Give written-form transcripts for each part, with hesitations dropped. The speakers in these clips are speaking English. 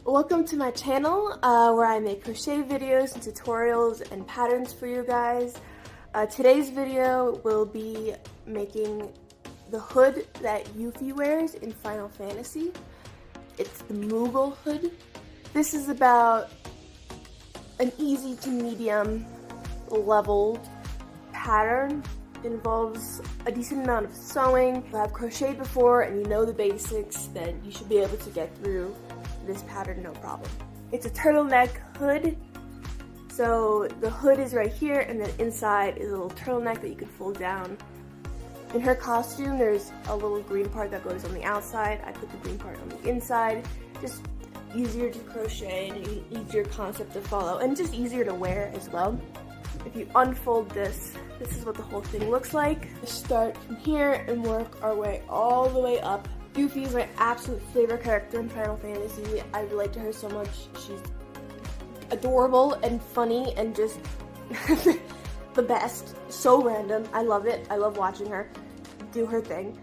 Welcome to my channel where I make crochet videos and tutorials and patterns for you guys. Today's video will be making the hood that Yuffie wears in Final Fantasy. It's the MOOGLE hood. This is about an easy to medium level pattern. It involves a decent amount of sewing. If you have crocheted before and you know the basics, then you should be able to get through this pattern no problem. It's a turtleneck hood. So the hood is right here and then inside is a little turtleneck that you can fold down. In her costume, there's a little green part that goes on the outside. I put the green part on the inside. Just easier to crochet and an easier concept to follow and just easier to wear as well. If you unfold this, this is what the whole thing looks like. Let's start from here and work our way all the way up. Yuffie is my absolute favorite character in Final Fantasy. I relate to her so much. She's adorable and funny and just the best. So random. I love it. I love watching her do her thing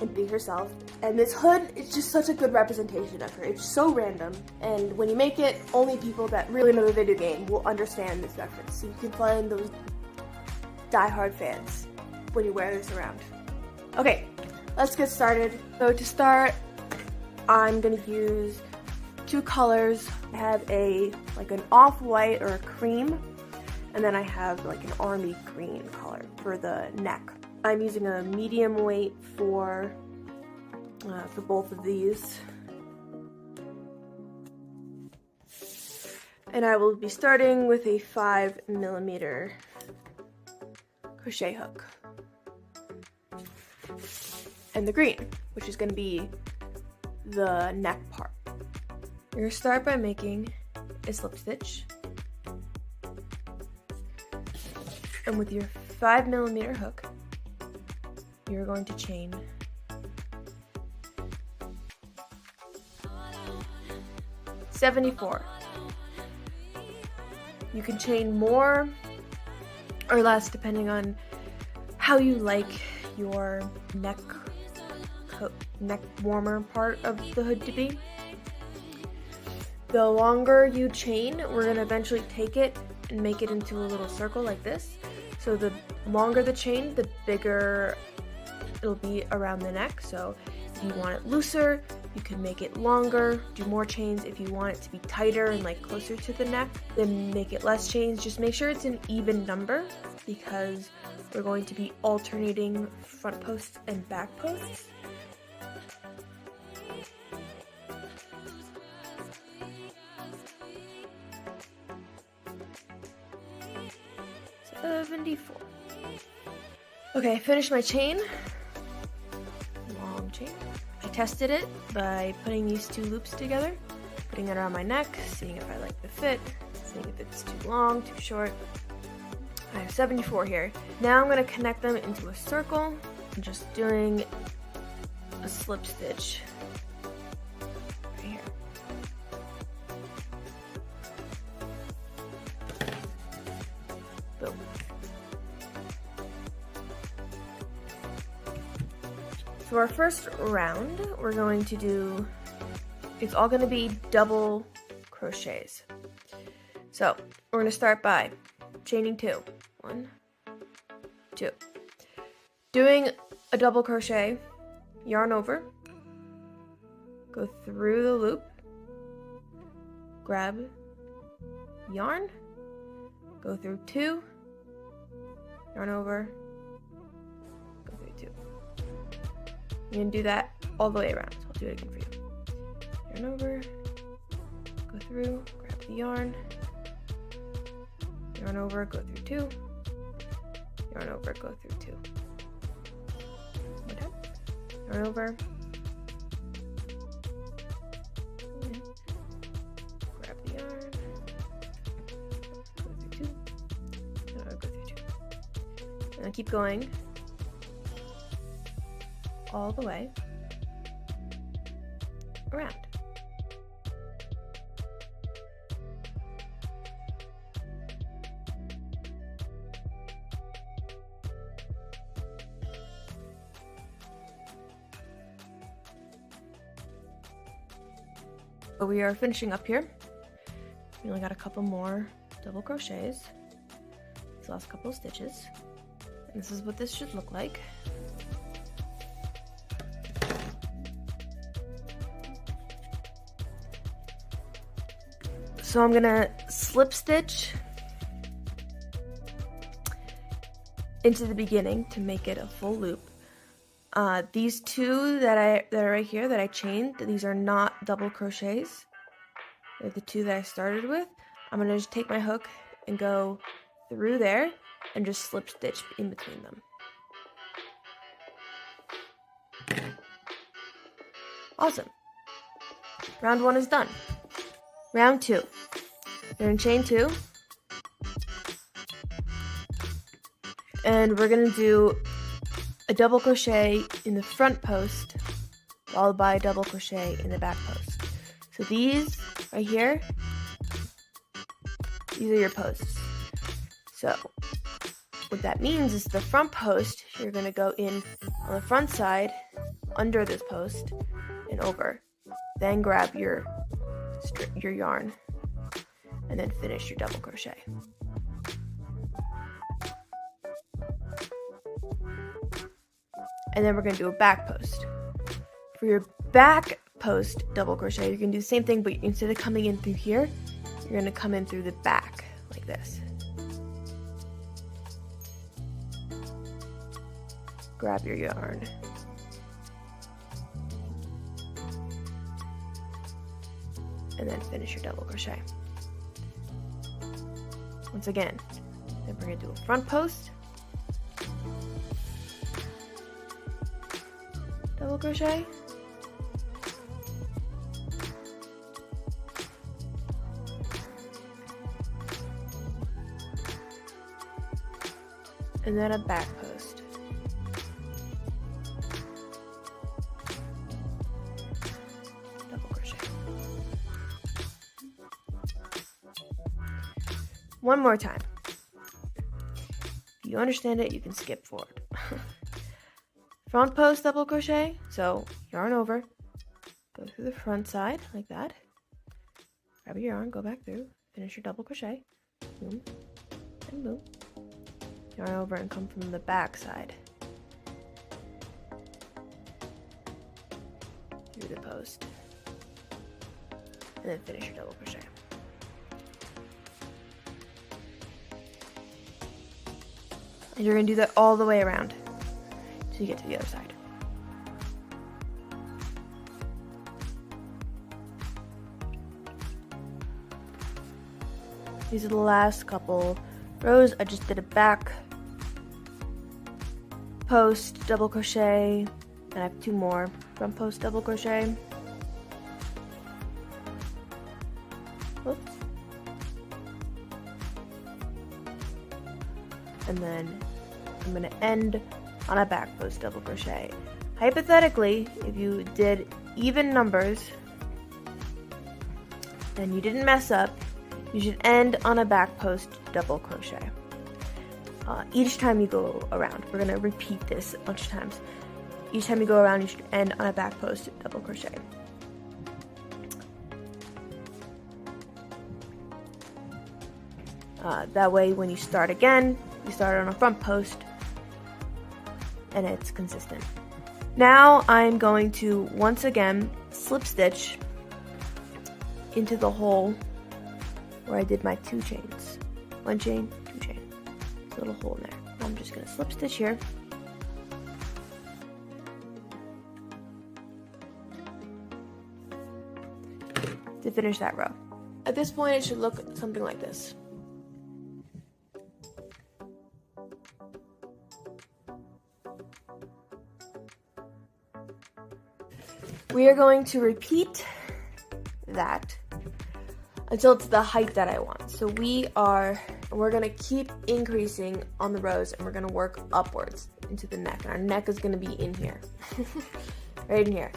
and be herself. And this hood is just such a good representation of her. It's so random. And when you make it, only people that really know the video game will understand this reference. So you can find those die-hard fans when you wear this around. Okay, let's get started. So to start, I'm gonna use two colors. I have like an off-white or a cream, and then I have like an army green color for the neck. I'm using a medium weight for both of these. And I will be starting with a 5mm crochet hook. And the green, which is going to be the neck part. You're going to start by making a slip stitch. And with your 5mm hook, you're going to chain 74. You can chain more or less depending on how you like your neck warmer part of the hood to be. The longer you chain, we're going to eventually take it and make it into a little circle like this. So the longer the chain, the bigger it'll be around the neck. So if you want it looser, you can make it longer, do more chains. If you want it to be tighter and like closer to the neck, then make it less chains. Just make sure it's an even number because we're going to be alternating front posts and back posts. Okay, I finished my chain. Long chain. I tested it by putting these two loops together, putting it around my neck, seeing if I like the fit, seeing if it's too long, too short. I have 74 here. Now I'm going to connect them into a circle. I'm just doing a slip stitch right here. Boom. So our first round, we're going to do, it's all going to be double crochets. So we're going to start by chaining 2. 1, 2. Doing a double crochet, yarn over, go through the loop, grab yarn, go through 2, yarn over, go through 2. You're going to do that all the way around, so I'll do it again for you. Yarn over, go through, grab the yarn, yarn over, go through 2, yarn over, go through 2. One time. Yarn over, grab the yarn, go through 2, yarn over, go through 2. And I keep going all the way around. But we are finishing up here. We only got a couple more double crochets. These last couple of stitches. And this is what this should look like. So I'm gonna slip stitch into the beginning to make it a full loop. These two that are right here that I chained, these are not double crochets. They're the two that I started with. I'm gonna just take my hook and go through there and just slip stitch in between them. Awesome. Round 1 is done. Round 2. You're in chain 2. And we're gonna do a double crochet in the front post, followed by a double crochet in the back post. So these right here, these are your posts. So what that means is the front post, you're gonna go in on the front side, under this post, and over. Then grab your yarn, and then finish your double crochet. And then we're going to do a back post. For your back post double crochet, you're going to do the same thing, but instead of coming in through here, you're going to come in through the back, like this. Grab your yarn. And then finish your double crochet. Once again, then we're going to do a front post, double crochet, and then a back post, double crochet. One more time. If you understand it, you can skip forward. Front post double crochet, so yarn over, go through the front side like that, grab your yarn, go back through, finish your double crochet, boom, and boom, yarn over and come from the back side, through the post, and then finish your double crochet. And you're going to do that all the way around. So you get to the other side. These are the last couple rows. I just did a back post double crochet, and I have 2 more front post double crochet. Whoops. And then I'm going to end on a back post double crochet. Hypothetically, if you did even numbers and you didn't mess up, you should end on a back post double crochet. Each time you go around, we're going to repeat this a bunch of times. Each time you go around, you should end on a back post double crochet. That way when you start again, you start on a front post and it's consistent. Now I'm going to once again slip stitch into the hole where I did my 2 chains. 1 chain, 2 chain. There's a little hole in there. I'm just going to slip stitch here. To finish that row. At this point it should look something like this. We are going to repeat that until it's the height that I want. So we're gonna keep increasing on the rows, and we're gonna work upwards into the neck. And our neck is gonna be in here, right in here.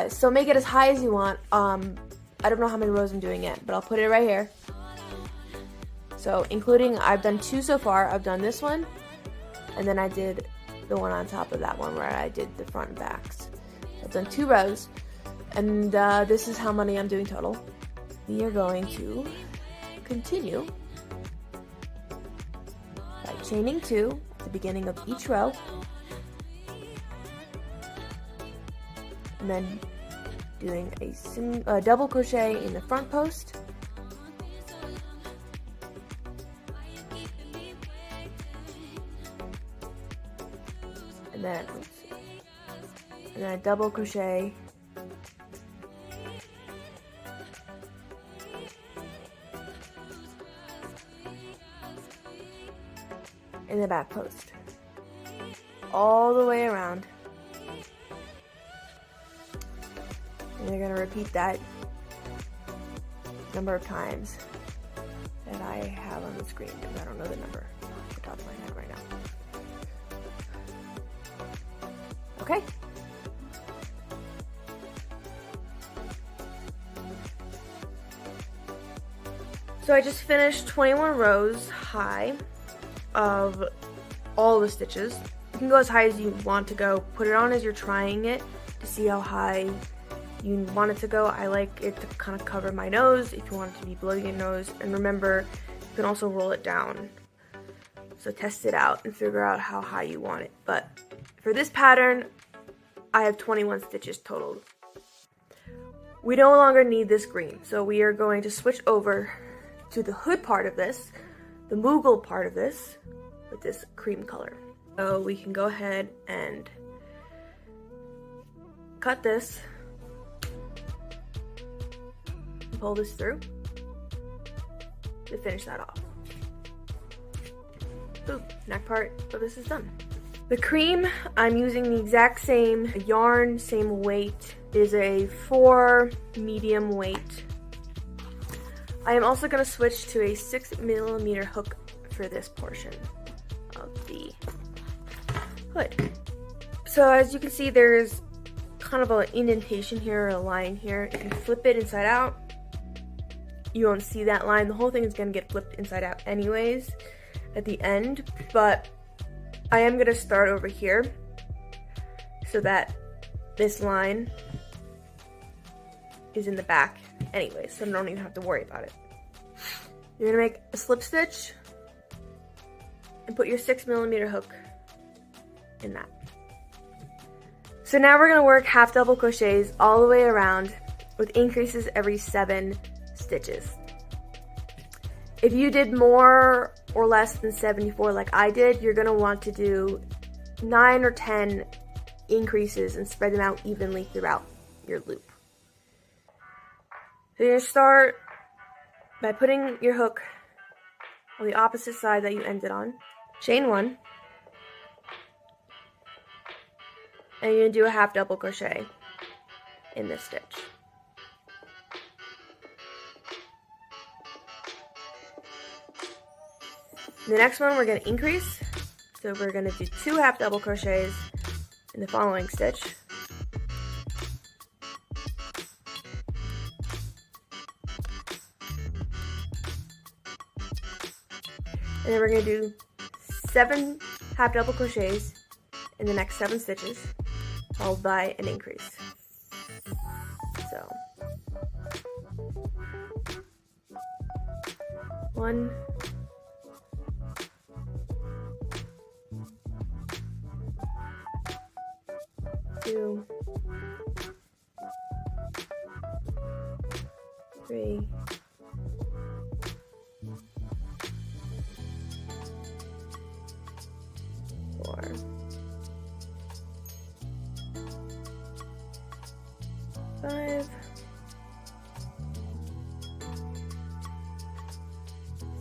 So make it as high as you want. I don't know how many rows I'm doing yet, but I'll put it right here. So including, I've done 2 so far. I've done this one, and then I did the one on top of that one where I did the front and backs. I've done 2 rows. And this is how many I'm doing total. We are going to continue by chaining 2 at the beginning of each row, and then doing a double crochet in the front post, and then a double crochet in the back post, all the way around. And you're going to repeat that number of times that I have on the screen, because I don't know the number off the top of my head right now. Okay. So I just finished 21 rows high of all the stitches. You can go as high as you want to go. Put it on as you're trying it to see how high you want it to go. I like it to kind of cover my nose if you want it to be below your nose. And remember, you can also roll it down. So test it out and figure out how high you want it. But for this pattern, I have 21 stitches total. We no longer need this green, so we are going to switch over to the hood part of this, the MOOGLE part of this, with this cream color. So we can go ahead and cut this, and pull this through to finish that off. Boom, neck part of this is done. The cream, I'm using the exact same yarn, same weight. It is a 4 medium weight. I am also going to switch to a 6mm hook for this portion of the hood. So as you can see, there's kind of an indentation here, or a line here. If you flip it inside out, you won't see that line. The whole thing is going to get flipped inside out anyways at the end, but I am going to start over here so that this line is in the back anyway, so I don't even have to worry about it. You're going to make a slip stitch and put your 6mm hook in that. So now we're going to work half double crochets all the way around with increases every 7 stitches. If you did more or less than 74 like I did, you're going to want to do 9 or 10 increases and spread them out evenly throughout your loop. So you're going to start by putting your hook on the opposite side that you ended on. Chain 1. And you're going to do a half double crochet in this stitch. The next one we're going to increase, so we're going to do 2 half double crochets in the following stitch. And then we're going to do 7 half double crochets in the next 7 stitches, followed by an increase. So 1, 2, 3, 4, 5,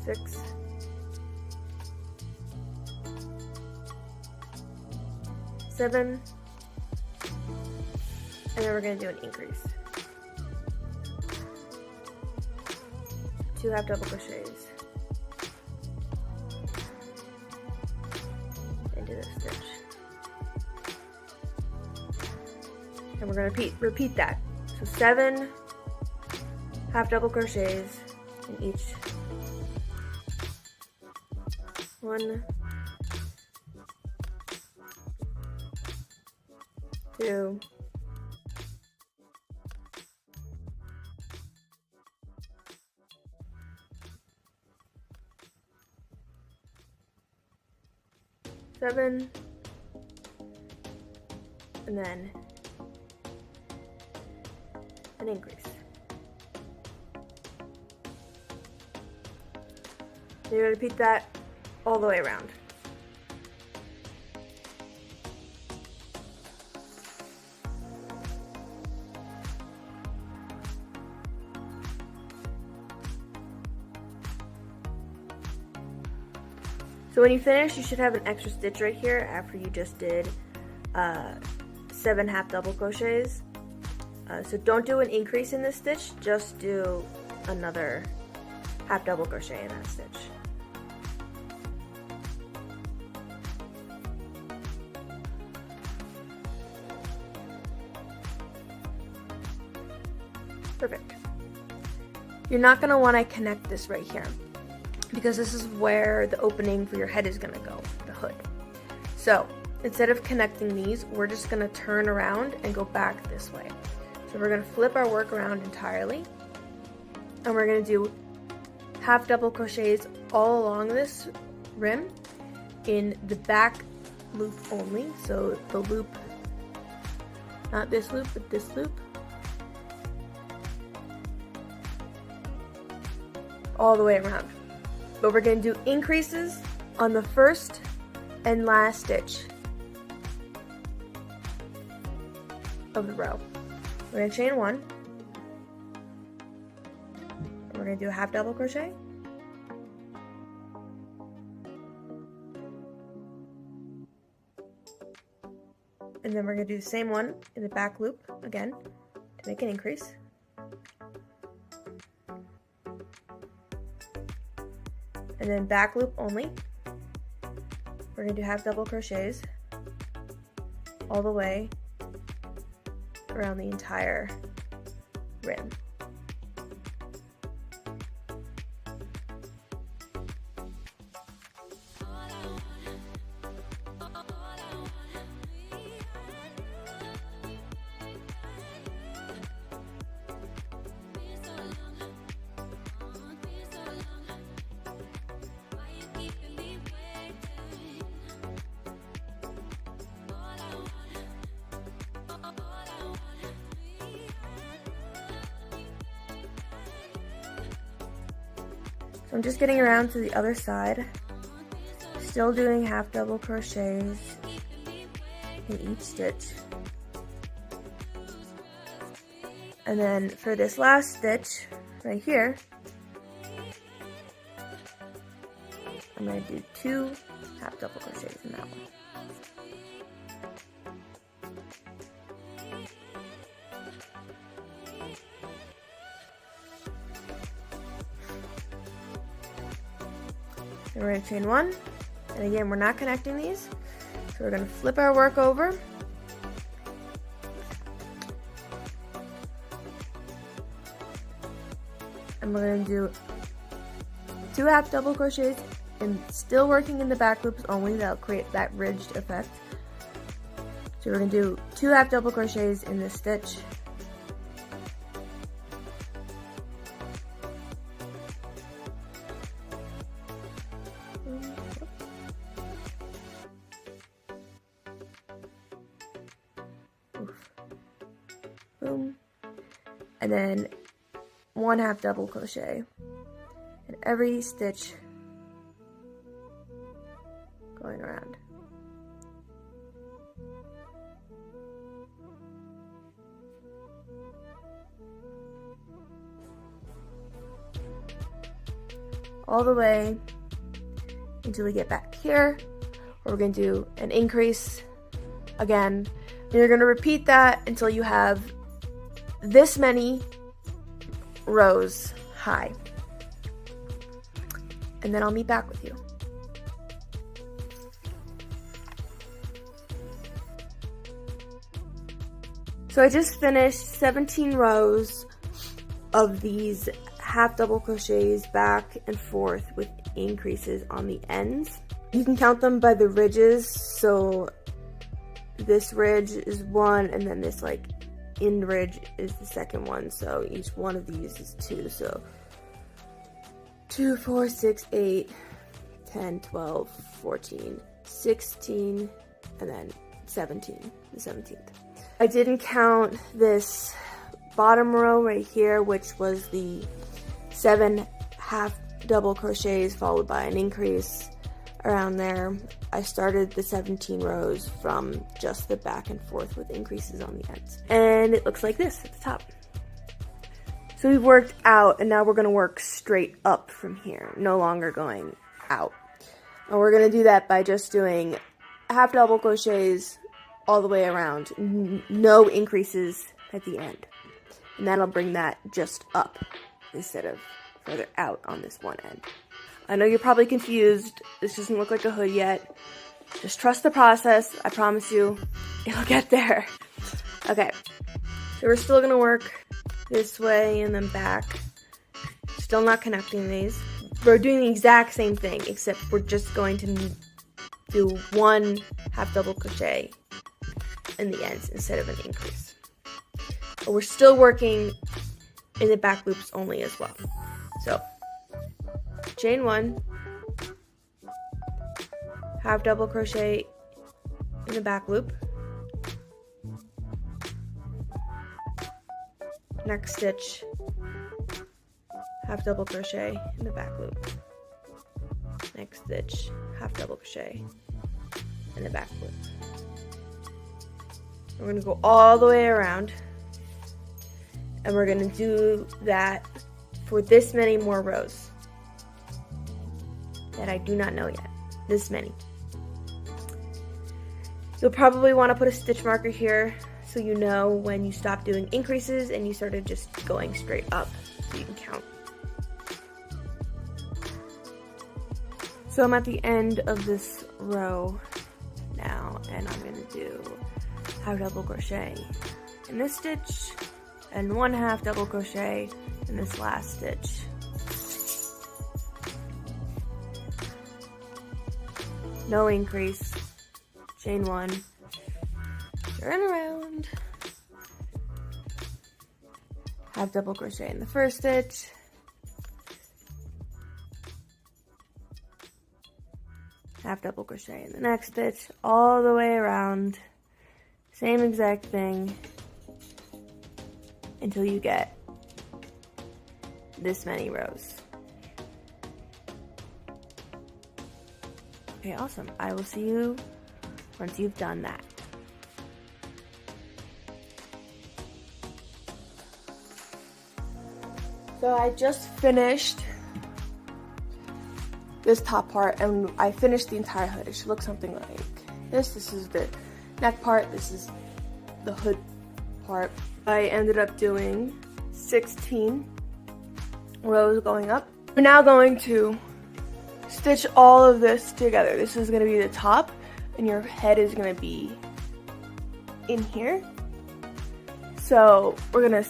6, 7, and then we're going to do an increase. 2 half double crochets into this stitch. And we're going to repeat that. So 7 half double crochets in each. 1, 2, 7, and then an increase. So you're going to repeat that all the way around. So when you finish, you should have an extra stitch right here after you just did 7 half double crochets. So don't do an increase in this stitch, just do another half double crochet in that stitch. Perfect. You're not going to want to connect this right here, because this is where the opening for your head is going to go, the hood. So instead of connecting these, we're just going to turn around and go back this way. So we're going to flip our work around entirely, and we're going to do half double crochets all along this rim in the back loop only. So the loop, not this loop, but this loop, all the way around. But we're going to do increases on the first and last stitch of the row. We're going to chain 1. We're going to do a half double crochet. And then we're going to do the same one in the back loop again to make an increase. And then back loop only. We're going to do half double crochets all the way around the entire rim. So I'm just getting around to the other side, still doing half double crochets in each stitch. And then for this last stitch right here, I'm going to do 2 half double crochets in that one. And we're going to chain 1, and again we're not connecting these, so we're going to flip our work over, and we're going to do 2 half double crochets, and still working in the back loops only. That'll create that ridged effect. So we're going to do 2 half double crochets in this stitch, boom, and then 1 half double crochet in every stitch going around. All the way until we get back here, where we're going to do an increase again. And you're going to repeat that until you have this many rows high. And then I'll meet back with you. So I just finished 17 rows of these half double crochets back and forth with increases on the ends. You can count them by the ridges, so this ridge is 1, and then this like end ridge is the second one, so each one of these is 2, so 2, 4, 6, 8, 10, 12, 14, 16, and then 17, the 17th. I didn't count this bottom row right here, which was the 7 half double crochets followed by an increase around there. I started the 17 rows from just the back and forth with increases on the ends. And it looks like this at the top. So we've worked out, and now we're gonna work straight up from here, no longer going out. And we're gonna do that by just doing half double crochets all the way around, no increases at the end. And that'll bring that just up instead of further out on this one end. I know you're probably confused. This doesn't look like a hood yet. Just trust the process. I promise you, it'll get there. Okay, so we're still gonna work this way and then back. Still not connecting these. We're doing the exact same thing, except we're just going to do 1 half double crochet in the ends instead of an increase. But we're still working in the back loops only as well. So, chain 1, half double crochet in the back loop, next stitch, half double crochet in the back loop, next stitch, half double crochet in the back loop. We're going to go all the way around, and we're going to do that for this many more rows that I do not know yet. This many. You'll probably want to put a stitch marker here so you know when you stop doing increases and you started just going straight up so you can count. So I'm at the end of this row now, and I'm going to do half double crochet in this stitch and 1 half double crochet in this last stitch. No increase, chain 1, turn around, half double crochet in the first stitch, half double crochet in the next stitch, all the way around, same exact thing until you get this many rows. Okay, awesome. I will see you once you've done that. So I just finished this top part, and I finished the entire hood. It should look something like this. This is the neck part. This is the hood part. I ended up doing 16 rows going up. We're now going to stitch all of this together. This is going to be the top, and your head is going to be in here. So we're going to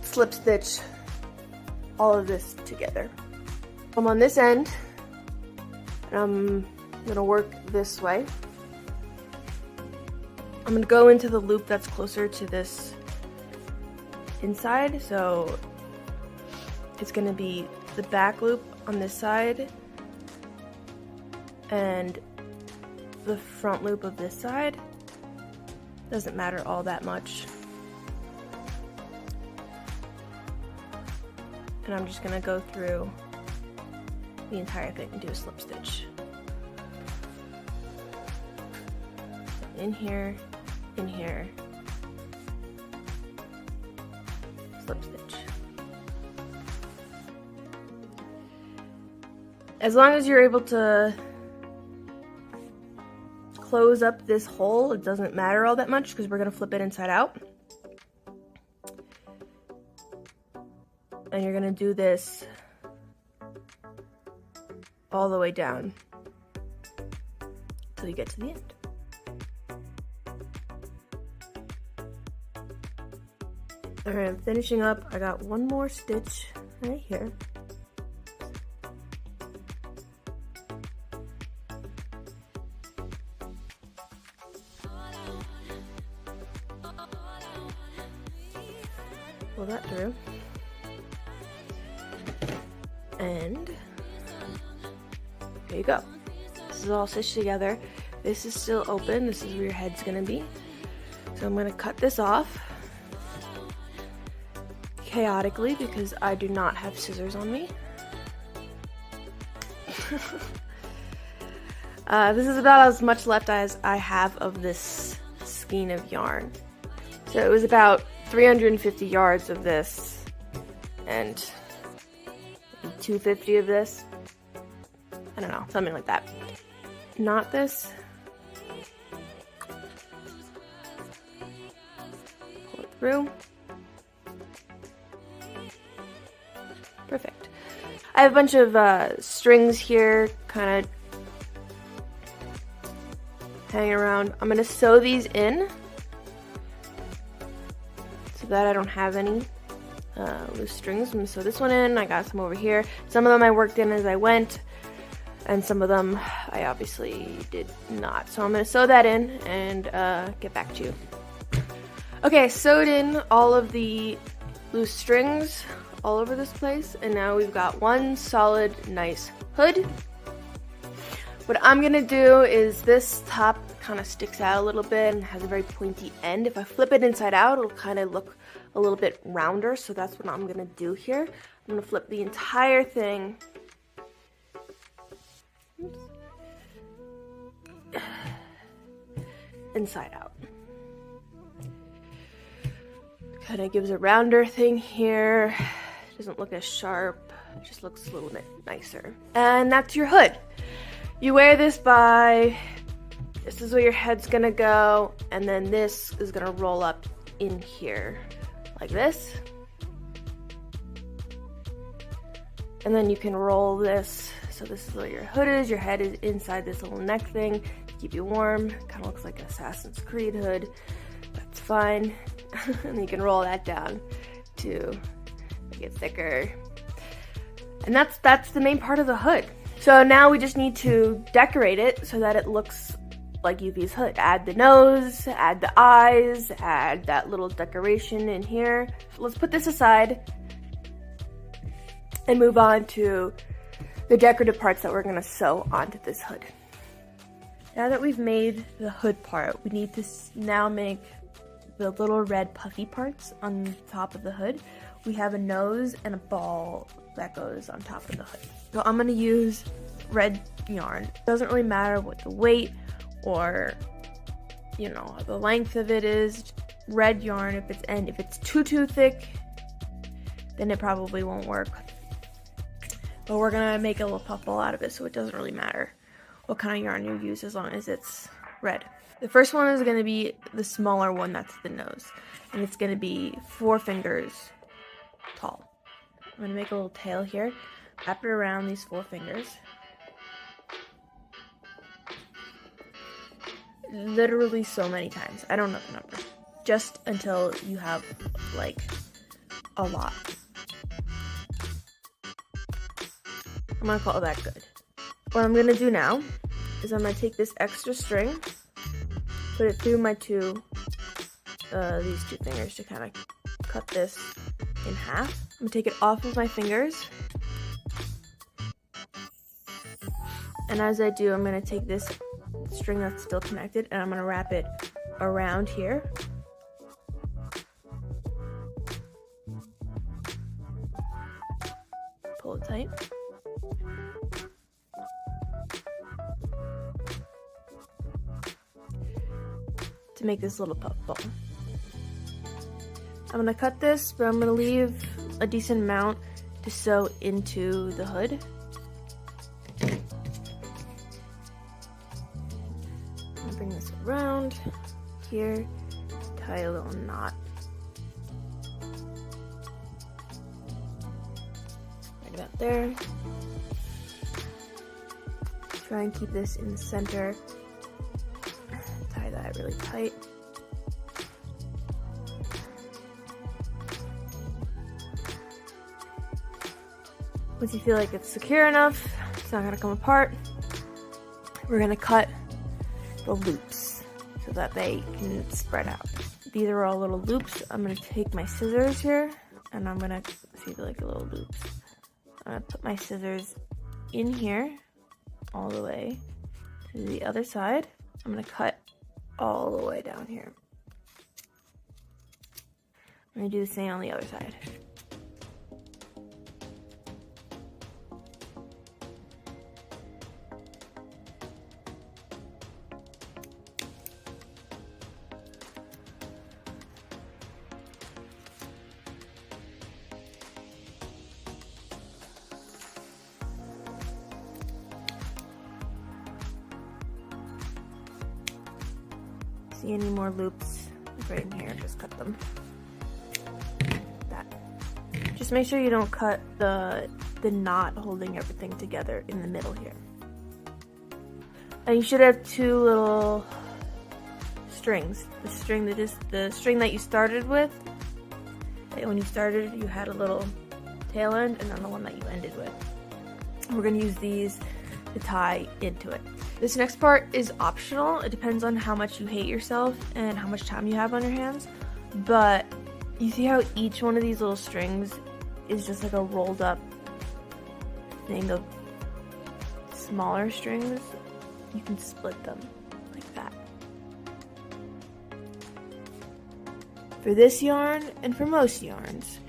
slip stitch all of this together. I'm on this end, and I'm going to work this way. I'm going to go into the loop that's closer to this inside, so it's going to be the back loop on this side and the front loop of this side. Doesn't matter all that much. And I'm just gonna go through the entire thing and do a slip stitch. In here, slip stitch. As long as you're able to close up this hole, it doesn't matter all that much because we're going to flip it inside out. And you're going to do this all the way down until you get to the end. Alright, I'm finishing up. I got one more stitch right here. Pull that through. And there you go. This is all stitched together. This is still open. This is where your head's gonna be. So I'm gonna cut this off chaotically because I do not have scissors on me. This is about as much left as I have of this skein of yarn. So it was about 350 yards of this and 250 of this. I don't know, something like that. Knot this. Pull it through. Perfect. I have a bunch of strings here, kind of hanging around. I'm going to sew these in so that I don't have any loose strings. I'm going to sew this one in. I got some over here. Some of them I worked in as I went, and some of them I obviously did not. So I'm going to sew that in and get back to you. Okay, I sewed in all of the loose strings all over this place, and now we've got one solid, nice hood. What I'm gonna do is this top kind of sticks out a little bit and has a very pointy end. If I flip it inside out, it'll kind of look a little bit rounder, so that's what I'm gonna do here. I'm gonna flip the entire thing inside out. Kind of gives a rounder thing here. Doesn't look as sharp, it just looks a little bit nicer. And that's your hood. You wear this by, this is where your head's gonna go, and then this is gonna roll up in here, like this. And then you can roll this, so this is where your hood is, your head is inside this little neck thing to keep you warm. Kind of looks like an Assassin's Creed hood, that's fine. And then you can roll that down to make it thicker. And that's the main part of the hood. So now we just need to decorate it so that it looks like Yuffie's hood. Add the nose, add the eyes, add that little decoration in here. So let's put this aside and move on to the decorative parts that we're gonna sew onto this hood. Now that we've made the hood part, we need to now make the little red puffy parts on top of the hood. We have a nose and a ball that goes on top of the hood. So I'm gonna use red yarn. It doesn't really matter what the weight or, you know, the length of it is. Red yarn, if it's too thick, then it probably won't work. But we're gonna make a little puff ball out of it, so it doesn't really matter what kind of yarn you use as long as it's red. The first one is going to be the smaller one, that's the nose. And it's going to be 4 fingers tall. I'm going to make a little tail here, wrap it around these 4 fingers. Literally so many times. I don't know the number. Just until you have, like, a lot. I'm going to call that good. What I'm going to do now is I'm going to take this extra string, put it through my these 2 fingers to kind of cut this in half. I'm gonna take it off of my fingers. And as I do, I'm gonna take this string that's still connected and I'm gonna wrap it around here. Pull it tight. To make this little puff ball. I'm gonna cut this, but I'm gonna leave a decent amount to sew into the hood. I'm gonna bring this around here, tie a little knot. Right about there. Try and keep this in the center. Tie that really tight. Once you feel like it's secure enough, it's not gonna come apart, we're gonna cut the loops so that they can spread out. These are all little loops. I'm gonna take my scissors here and I'm gonna see like little loops. I'm gonna put my scissors in here all the way to the other side. I'm gonna cut all the way down here. I'm gonna do the same on the other side. See any more loops right in here, just cut them. That. Just make sure you don't cut the knot holding everything together in the middle here. And you should have two little strings. The string that you started with. When you started, you had a little tail end, and then the one that you ended with. We're gonna use these to tie into it. This next part is optional. It depends on how much you hate yourself and how much time you have on your hands. But you see how each one of these little strings is just like a rolled up thing of smaller strings? You can split them like that. For this yarn, and for most yarns,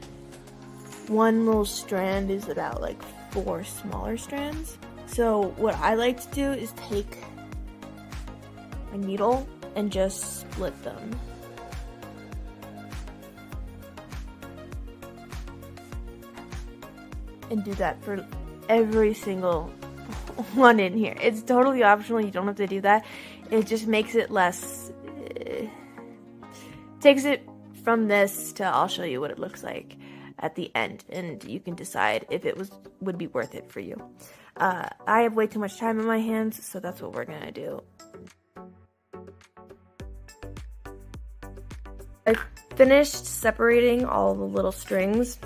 one little strand is about like 4 smaller strands. So what I like to do is take my needle and just split them. And do that for every single one in here. It's totally optional, you don't have to do that. It just makes it less, takes it from this to I'll show you what it looks like at the end, and you can decide if it would be worth it for you. I have way too much time in my hands, so that's what we're gonna do. I finished separating all the little strings,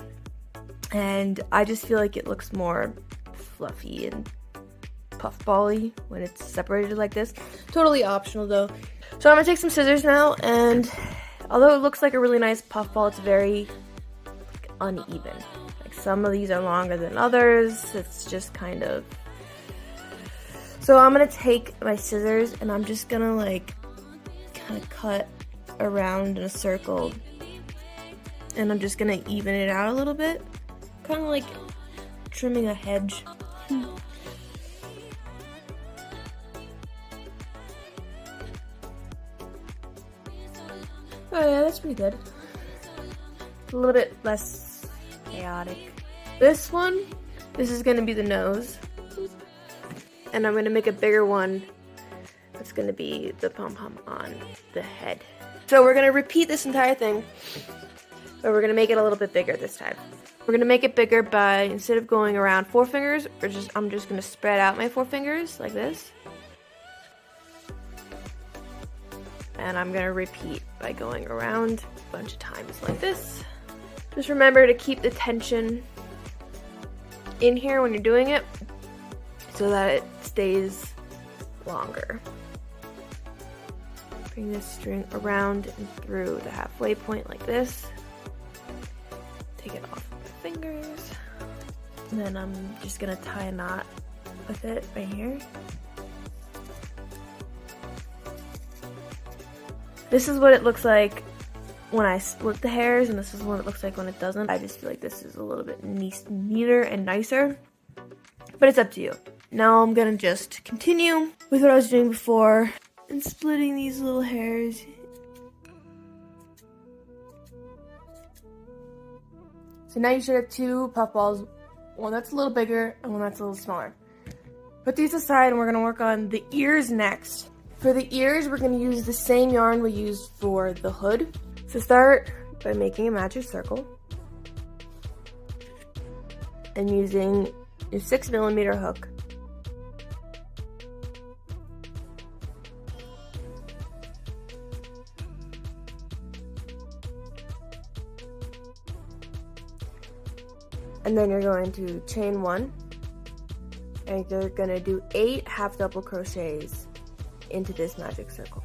and I just feel like it looks more fluffy and puffball-y when it's separated like this. Totally optional though. So I'm gonna take some scissors now, and although it looks like a really nice puffball, it's very uneven. Some of these are longer than others. It's just kind of... So I'm going to take my scissors and I'm just going to like kind of cut around in a circle. And I'm just going to even it out a little bit. Kind of like trimming a hedge. Oh yeah, that's pretty good. A little bit less chaotic. This is going to be the nose, and I'm going to make a bigger one that's going to be the pom-pom on the head. So we're going to repeat this entire thing, but we're going to make it a little bit bigger this time. We're going to make it bigger by, instead of going around 4 fingers, I'm just going to spread out my 4 fingers like this. And I'm going to repeat by going around a bunch of times like this. Just remember to keep the tension in here when you're doing it so that it stays longer. Bring this string around and through the halfway point like this. Take it off with my fingers. And then I'm just gonna tie a knot with it right here. This is what it looks like when I split the hairs, and this is what it looks like when it doesn't. I just feel like this is a little bit neater and nicer, but it's up to you. Now I'm gonna just continue with what I was doing before and splitting these little hairs. So now you should have 2 puffballs, one that's a little bigger and one that's a little smaller. Put these aside and we're gonna work on the ears next. For the ears, we're gonna use the same yarn we used for the hood. So start by making a magic circle and using your 6mm hook. And then you're going to chain 1, and you're going to do 8 half double crochets into this magic circle.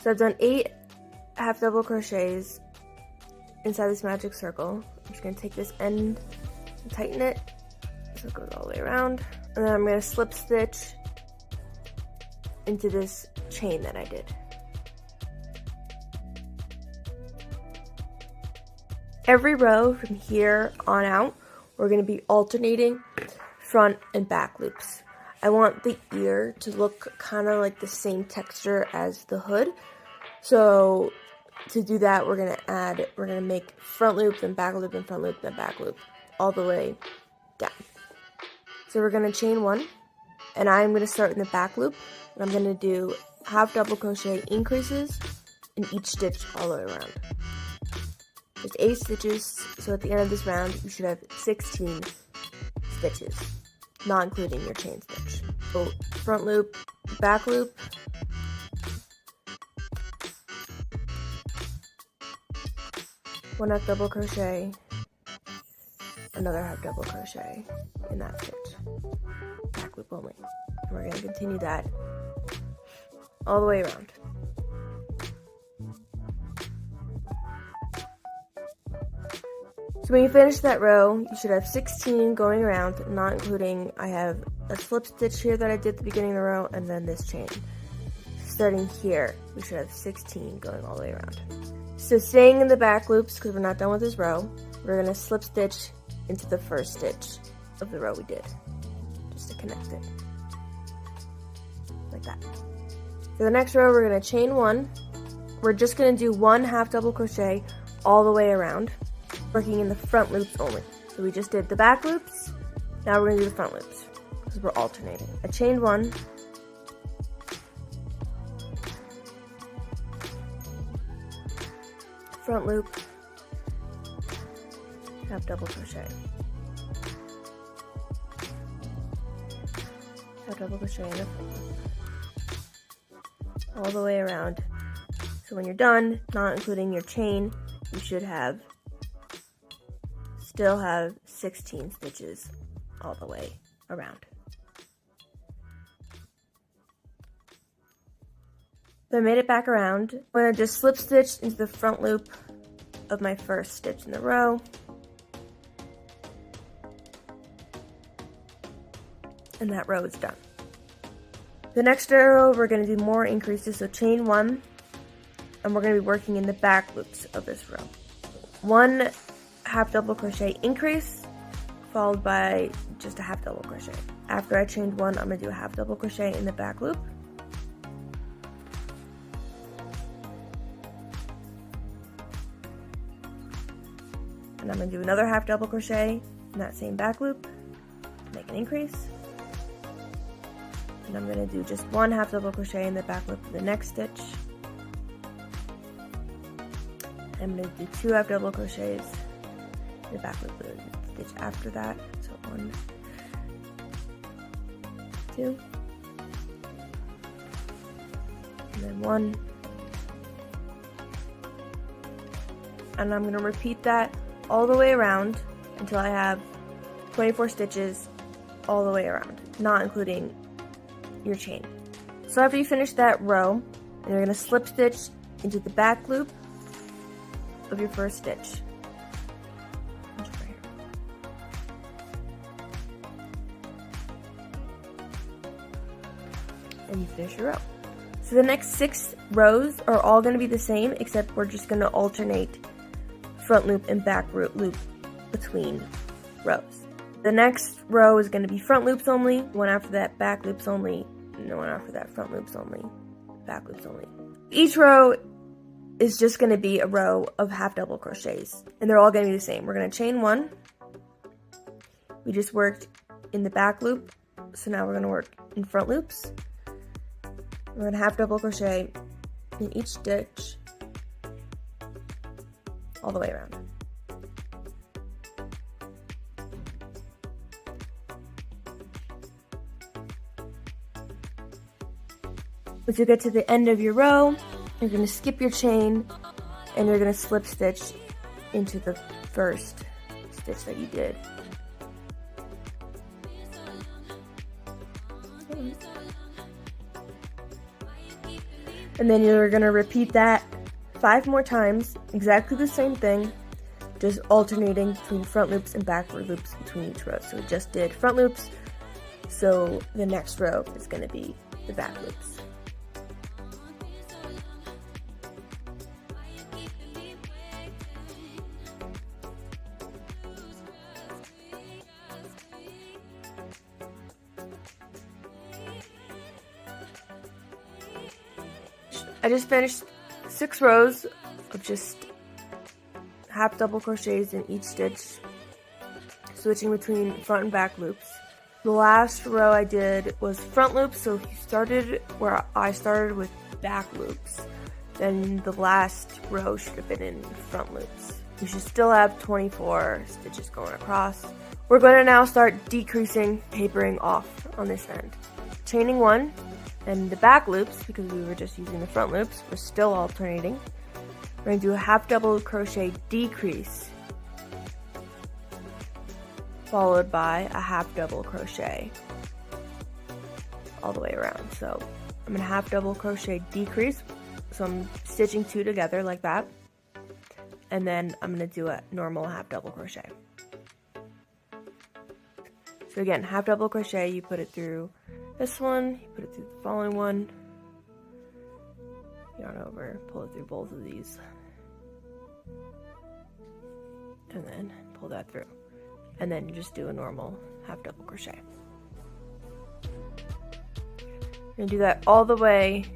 So I've done 8 half double crochets inside this magic circle. I'm just going to take this end and tighten it so it goes all the way around. And then I'm going to slip stitch into this chain that I did. Every row from here on out, we're going to be alternating front and back loops. I want the ear to look kind of like the same texture as the hood. So to do that, we're going to make front loop, then back loop, then front loop, then back loop, all the way down. So we're going to chain 1, and I'm going to start in the back loop, and I'm going to do half double crochet increases in each stitch all the way around. There's 8 stitches, so at the end of this round, you should have 16 stitches, not including your chain stitch. So front loop, back loop, one half double crochet, another half double crochet in that stitch, back loop only. And we're going to continue that all the way around. So when you finish that row, you should have 16 going around, not including, I have a slip stitch here that I did at the beginning of the row, and then this chain. Starting here, we should have 16 going all the way around. So staying in the back loops, because we're not done with this row, we're going to slip stitch into the first stitch of the row we did, just to connect it, like that. For the next row, we're going to chain 1. We're just going to do 1 half double crochet all the way around, working in the front loops only. So we just did the back loops, now we're going to do the front loops, because we're alternating. I chained 1, front loop, half double crochet, half double crochet in the front loop, all the way around. So when you're done, not including your chain, you should still have 16 stitches all the way around. So I made it back around. I'm going to just slip stitch into the front loop of my first stitch in the row. And that row is done. The next row, we're going to do more increases, so chain 1, and we're going to be working in the back loops of this row. 1 half double crochet increase, followed by just a half double crochet. After I chained 1, I'm going to do a half double crochet in the back loop. And I'm going to do another half double crochet in that same back loop to make an increase. And I'm going to do just 1 half double crochet in the back loop for the next stitch. I'm going to do 2 half double crochets in the back loop of the stitch after that. So 1, 2, and then 1. And I'm going to repeat that all the way around until I have 24 stitches all the way around, not including your chain. So after you finish that row, you're going to slip stitch into the back loop of your first stitch. And you finish your row. So the next 6 rows are all going to be the same, except we're just going to alternate front loop and back loop between rows. The next row is going to be front loops only, one after that back loops only, and one after that front loops only, back loops only. Each row is just going to be a row of half double crochets, and they're all going to be the same. We're going to chain 1. We just worked in the back loop, so now we're going to work in front loops. We're going to half double crochet in each stitch all the way around. Once you get to the end of your row, you're going to skip your chain and you're going to slip stitch into the first stitch that you did. And then you're gonna repeat that 5 more times, exactly the same thing, just alternating between front loops and backward loops between each row. So we just did front loops, so the next row is gonna be the back loops. I just finished 6 rows of just half double crochets in each stitch, switching between front and back loops. The last row I did was front loops, so if you started where I started with back loops, then the last row should have been in front loops. You should still have 24 stitches going across. We're going to now start decreasing, tapering off on this end. Chaining 1. And the back loops, because we were just using the front loops, we're still alternating. We're going to do a half double crochet decrease, followed by a half double crochet all the way around. So I'm going to half double crochet decrease, so I'm stitching 2 together like that, and then I'm going to do a normal half double crochet. So again, half double crochet, you put it through this one, you put it through the following one, yarn over, pull it through both of these, and then pull that through. And then you just do a normal half double crochet. You're gonna do that all the way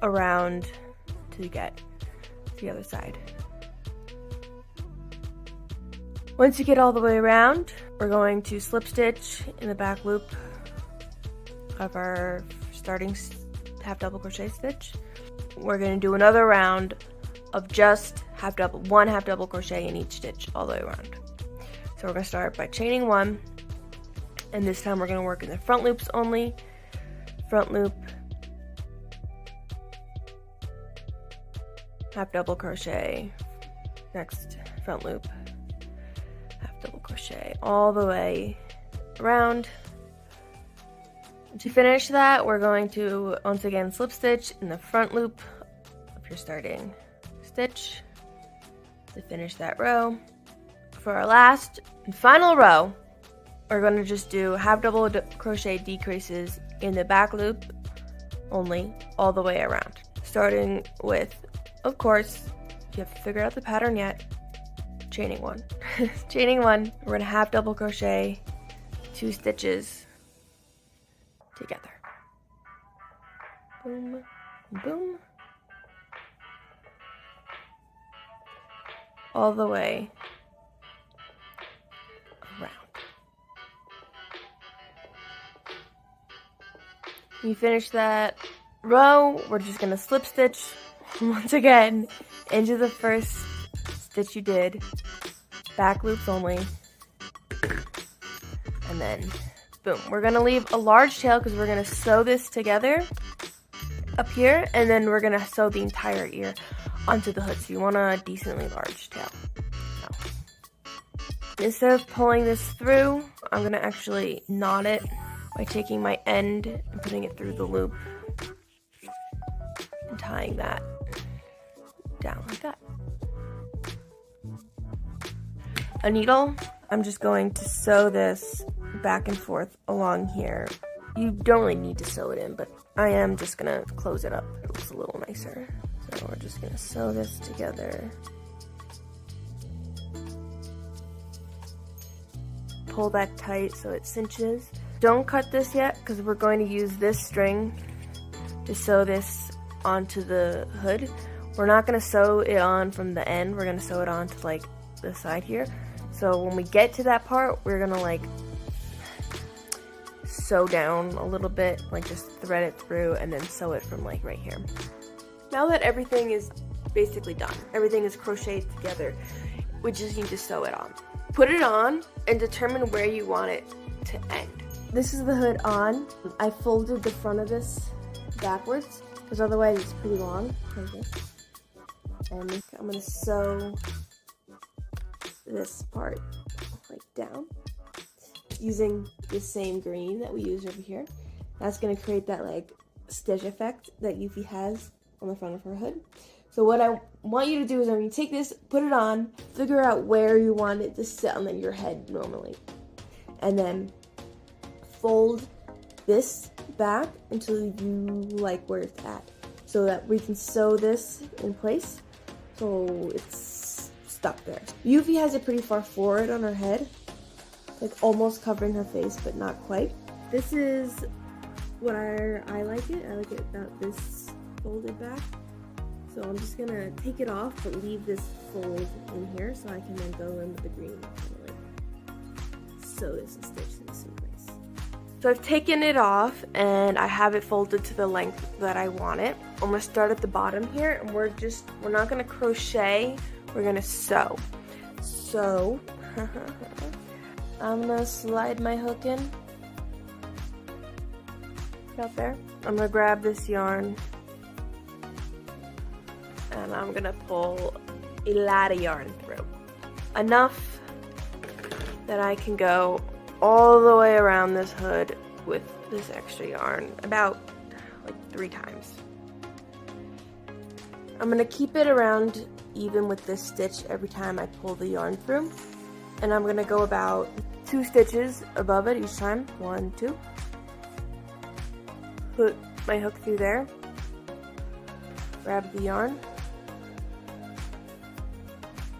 around till you get to the other side. Once you get all the way around, we're going to slip stitch in the back loop of our starting half double crochet stitch. We're going to do another round of just one half double crochet in each stitch all the way around. So we're going to start by chaining 1, and this time we're going to work in the front loops only. Front loop, half double crochet, next front loop, half double crochet all the way around. To finish that, we're going to once again slip stitch in the front loop of your starting stitch to finish that row. For our last and final row, we're going to just do half double crochet decreases in the back loop only all the way around. Starting with, of course, if you haven't figured out the pattern yet, chaining 1. Chaining 1, we're going to half double crochet 2 stitches together. Boom, boom. All the way around. When you finish that row, we're just going to slip stitch once again into the first stitch you did, back loops only, and then boom. We're going to leave a large tail because we're going to sew this together up here, and then we're going to sew the entire ear onto the hood. So you want a decently large tail. So, instead of pulling this through, I'm going to actually knot it by taking my end and putting it through the loop and tying that down like that. A needle, I'm just going to sew this back and forth along here. You don't really need to sew it in, but I am just gonna close it up. It looks a little nicer. So we're just gonna sew this together. Pull that tight so it cinches. Don't cut this yet because we're going to use this string to sew this onto the hood. We're not gonna sew it on from the end. We're gonna sew it on to like the side here. So when we get to that part, we're gonna like sew down a little bit, like just thread it through and then sew it from like right here. Now that everything is basically done, everything is crocheted together, we just need to sew it on. Put it on and determine where you want it to end. This is the hood on. I folded the front of this backwards because otherwise it's pretty long. And I'm gonna sew this part like down using the same green that we used over here. That's gonna create that like stitch effect that Yuffie has on the front of her hood. So what I want you to do is I'm going to take this, put it on, figure out where you want it to sit on your head normally. And then fold this back until you like where it's at, so that we can sew this in place so it's stuck there. Yuffie has it pretty far forward on her head, like almost covering her face, but not quite. This is what I like it. I like it about this folded back. So I'm just gonna take it off, but leave this fold in here so I can then go in with the green and like sew this and stitch this in place. So I've taken it off and I have it folded to the length that I want it. I'm gonna start at the bottom here, and we're not gonna crochet, we're gonna sew. So I'm gonna slide my hook in out there. I'm gonna grab this yarn and I'm gonna pull a lot of yarn through. Enough that I can go all the way around this hood with this extra yarn, about like 3 times. I'm gonna keep it around even with this stitch every time I pull the yarn through. And I'm gonna go about 2 stitches above it each time. 1, 2. Put my hook through there. Grab the yarn.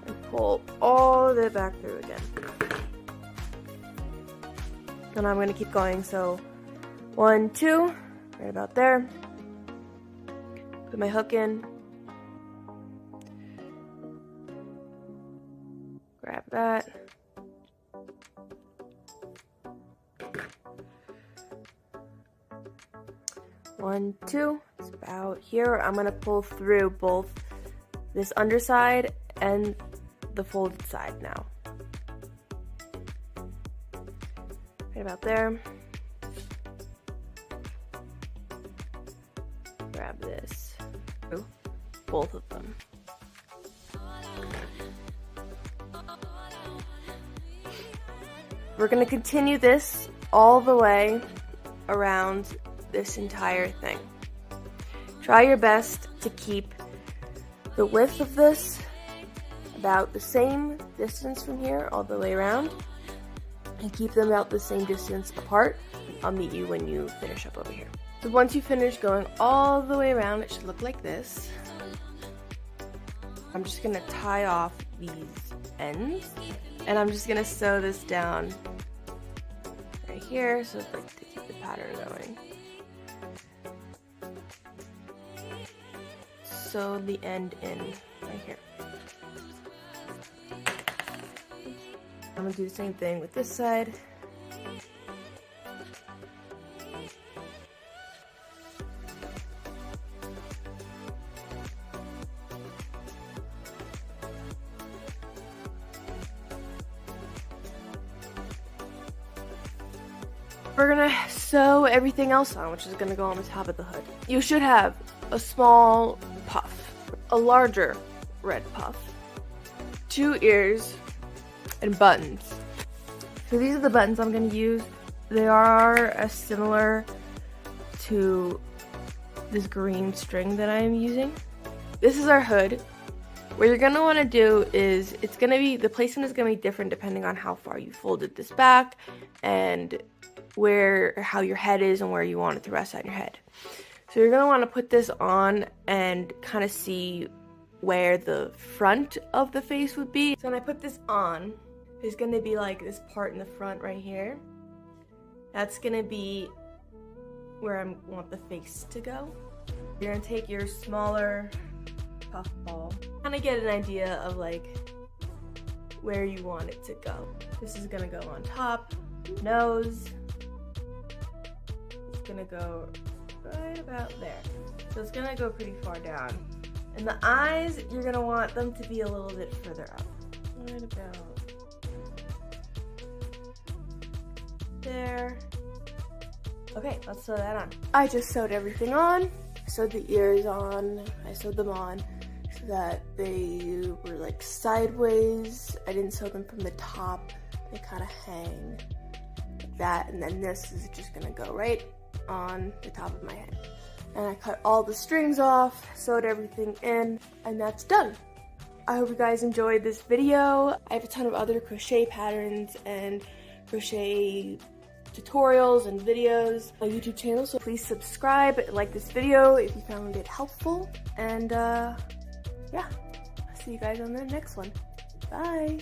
And pull all of it back through again. And I'm going to keep going. So 1, 2, right about there. Put my hook in. Grab that. One, 2, it's about here. I'm gonna pull through both this underside and the folded side now. Right about there. Grab this. Ooh, both of them. We're gonna continue this all the way around this entire thing. Try your best to keep the width of this about the same distance from here all the way around, and keep them about the same distance apart. I'll meet you when you finish up over here. So once you finish going all the way around, it should look like this. I'm just gonna tie off these ends, and I'm just gonna sew this down right here, so it's like to keep the pattern going. Sew the end in right here. I'm gonna do the same thing with this side. We're gonna sew everything else on, which is gonna go on the top of the hood. You should have a small puff, a larger red puff, 2 ears, and buttons. So these are the buttons I'm gonna use. They are similar to this green string that I'm using. This is our hood. What you're gonna wanna do is, the placement is gonna be different depending on how far you folded this back and how your head is and where you want it to rest on your head. So you're gonna wanna put this on and kind of see where the front of the face would be. So when I put this on, there's gonna be like this part in the front right here. That's gonna be where I want the face to go. You're gonna take your smaller puff ball, kind of get an idea of like where you want it to go. This is gonna go on top, nose. It's gonna go right about there. So it's gonna go pretty far down. And the eyes, you're gonna want them to be a little bit further up. Right about there. Okay, let's sew that on. I just sewed everything on. I sewed the ears on. I sewed them on so that they were like sideways. I didn't sew them from the top. They kind of hang like that. And then this is just gonna go right on the top of my head. and I cut all the strings off, sewed everything in, and that's done. I hope you guys enjoyed this video. I have a ton of other crochet patterns and crochet tutorials and videos on my YouTube channel, so please subscribe, like this video if you found it helpful, and yeah, I'll see you guys on the next one. Bye!